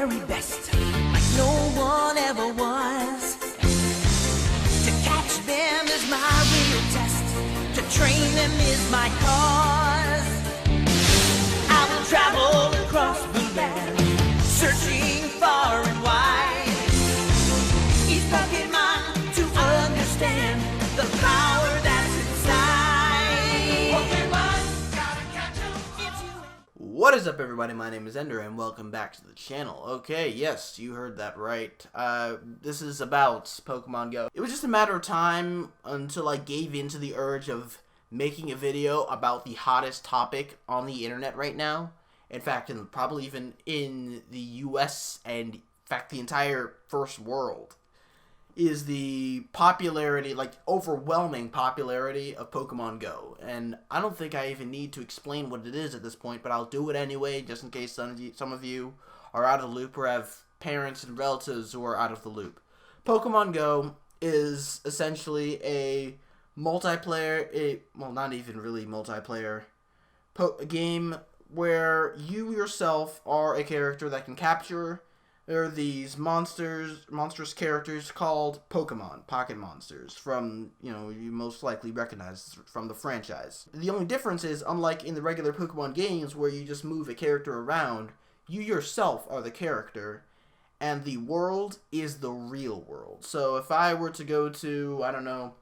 very best, like no one ever was. To catch them is my real test, to train them is my cause. I will travel across the land, searching far and wide. Each Pokemon to understand the power that's inside. Pokemon, gotta catch 'em. What is up, everybody? My name is Ender, and welcome back to the channel. Okay, yes, you heard that right. This is about Pokemon Go. It was just a matter of time until I gave in to the urge of making a video about the hottest topic on the internet right now. In fact, probably even in the US and, in fact, the entire first world, is the popularity, like overwhelming popularity of Pokemon Go. And I don't think I even need to explain what it is at this point, but I'll do it anyway, just in case some of you are out of the loop or have parents and relatives who are out of the loop. Pokemon Go is essentially a multiplayer, well, not even really multiplayer, a game where you yourself are a character that can capture. There are these monstrous characters called Pokemon, Pocket Monsters, from, you most likely recognize from the franchise. The only difference is, unlike in the regular Pokemon games where you just move a character around, you yourself are the character, and the world is the real world. So if I were to go to, I don't know,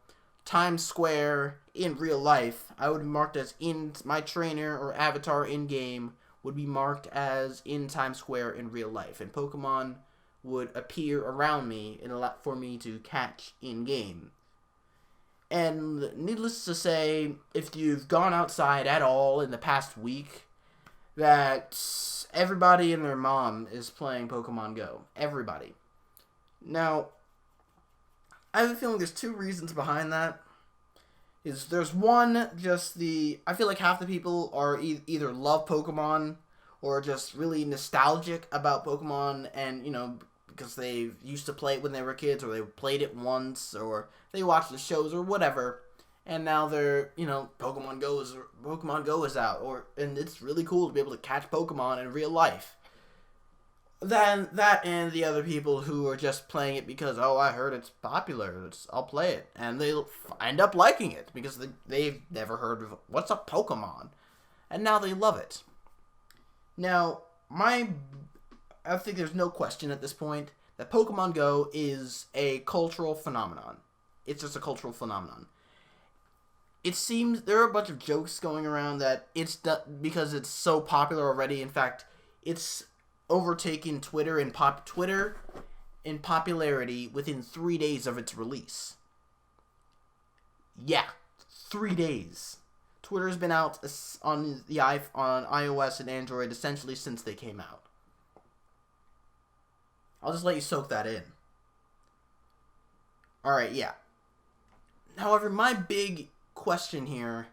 Times Square in real life, I would be marked as in my trainer or avatar in-game would be marked as in Times Square in real life, and Pokemon would appear around me for me to catch in-game. And needless to say, if you've gone outside at all in the past week, that everybody and their mom is playing Pokemon Go. Everybody. Now, I have a feeling there's two reasons behind that. There's one, I feel like half the people are either love Pokemon or just really nostalgic about Pokemon, and, because they used to play it when they were kids, or they played it once, or they watched the shows or whatever, and now they're, Pokemon Go is out, and it's really cool to be able to catch Pokemon in real life. Then that and the other people who are just playing it because, oh, I heard it's popular, I'll play it, and they'll end up liking it because they've never heard of what's a Pokemon, and now they love it. Now, I think there's no question at this point that Pokemon Go is a cultural phenomenon. It's just a cultural phenomenon. It seems there are a bunch of jokes going around that it's because it's so popular already. In fact, it's overtaken Twitter in popularity within 3 days of its release. Yeah, 3 days. Twitter's been out on iOS and Android essentially since they came out. I'll just let you soak that in. Alright, yeah. However, my big question here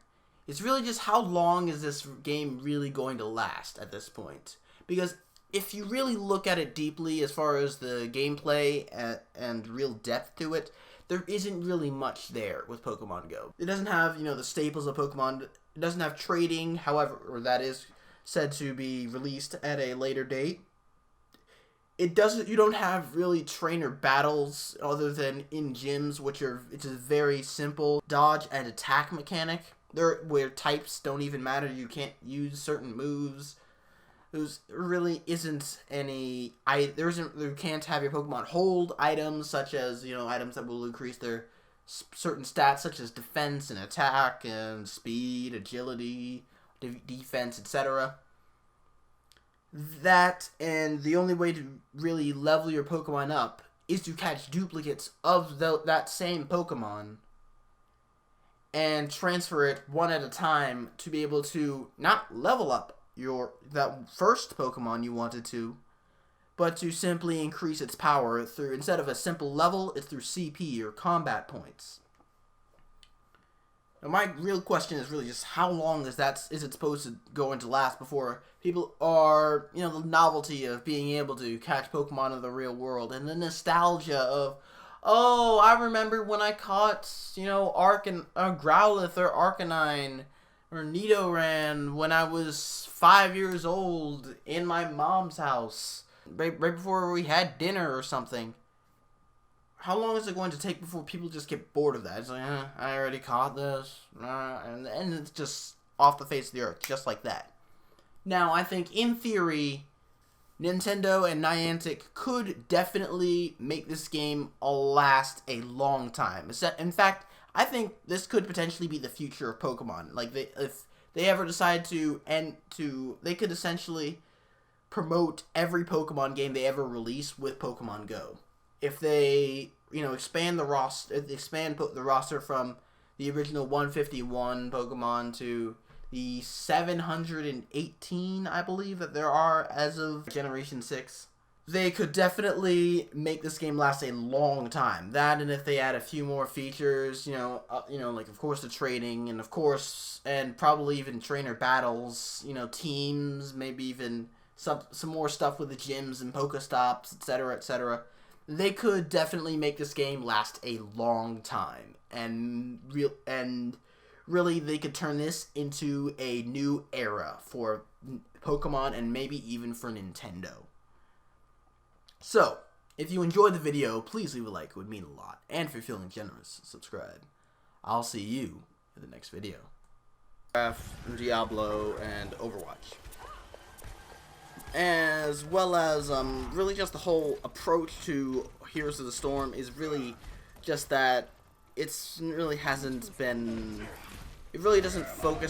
is really just how long is this game really going to last at this point? Because if you really look at it deeply as far as the gameplay and real depth to it, there isn't really much there with Pokemon Go. It doesn't have, the staples of Pokemon. It doesn't have trading, however, or that is said to be released at a later date. You don't have really trainer battles other than in gyms, it's a very simple dodge and attack mechanic. Where types don't even matter, you can't use certain moves. There really isn't any. You can't have your Pokemon hold items such as items that will increase their certain stats such as defense and attack and speed, agility, defense, etc. That, and the only way to really level your Pokemon up is to catch duplicates of that same Pokemon and transfer it one at a time to be able to not level up that first Pokemon you wanted to, but to simply increase its power through, instead of a simple level, it's through CP or combat points. Now, my real question is really just how long is it supposed to going to last before people are, the novelty of being able to catch Pokemon in the real world, and the nostalgia of, oh, I remember when I caught, Growlithe or Arcanine or Nidoran when I was 5 years old in my mom's house. right before we had dinner or something. How long is it going to take before people just get bored of that? It's like, I already caught this, and it's just off the face of the earth, just like that. Now, I think, in theory, Nintendo and Niantic could definitely make this game last a long time. In fact, I think this could potentially be the future of Pokemon. Like, if they ever decide they could essentially promote every Pokemon game they ever release with Pokemon Go. If they, expand the roster from the original 151 Pokemon to the 718, I believe, that there are as of Generation 6, they could definitely make this game last a long time. That, and if they add a few more features, like, of course, the trading, and probably even trainer battles, teams, maybe even some more stuff with the gyms and Pokestops, etc., etc., they could definitely make this game last a long time, and really they could turn this into a new era for Pokemon and maybe even for Nintendo. So, if you enjoyed the video, please leave a like, it would mean a lot. And if you're feeling generous, subscribe. I'll see you in the next video. Diablo and Overwatch. As well as, really just the whole approach to Heroes of the Storm is really just that it really doesn't focus